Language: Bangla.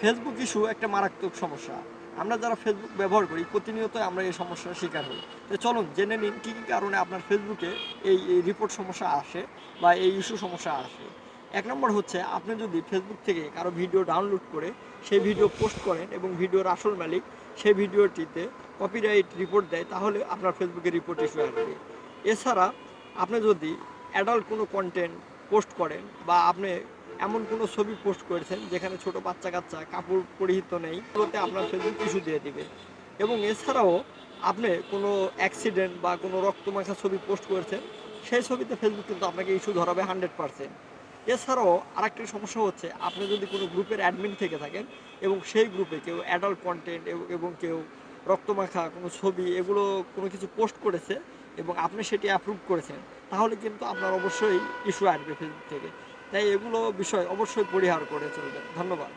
ফেসবুক ইস্যু একটা মারাত্মক সমস্যা। আমরা যারা ফেসবুক ব্যবহার করি প্রতিনিয়ত আমরা এই সমস্যার শিকার হই। তো চলুন জেনে নিন কী কী কারণে আপনার ফেসবুকে এই রিপোর্ট সমস্যা আসে বা এই ইস্যু সমস্যা আসে। এক নম্বর হচ্ছে, আপনি যদি ফেসবুক থেকে কারো ভিডিও ডাউনলোড করে সেই ভিডিও পোস্ট করেন এবং ভিডিওর আসল মালিক সেই ভিডিওটিতে কপিরাইট রিপোর্ট দেয়, তাহলে আপনার ফেসবুকে রিপোর্ট ইস্যু আসবে। এছাড়া আপনি যদি অ্যাডাল্ট কোনো কন্টেন্ট পোস্ট করেন বা আপনি এমন কোনো ছবি পোস্ট করেছেন যেখানে ছোট বাচ্চা কাচ্চা কাপড় পরিহিত নেই, ওতে আপনার ফেসবুক ইস্যু দিয়ে দিবে। এবং এছাড়াও আপনি কোনো অ্যাক্সিডেন্ট বা কোনো রক্তমাখা ছবি পোস্ট করেছেন, সেই ছবিতে ফেসবুক কিন্তু আপনাকে ইস্যু ধরাবে 100%। এছাড়াও আরেকটি সমস্যা হচ্ছে, আপনি যদি কোনো গ্রুপের অ্যাডমিন থেকে থাকেন এবং সেই গ্রুপে কেউ অ্যাডাল্ট কন্টেন্ট এবং কেউ রক্তমাখা কোনো ছবি এগুলো কোনো কিছু পোস্ট করেছে এবং আপনি সেটি অ্যাপ্রুভ করেছেন, তাহলে কিন্তু আপনার অবশ্যই ইস্যু আসবে ফেসবুক থেকে। তাই এগুলো বিষয় অবশ্যই পরিহার করে চলবেন। ধন্যবাদ।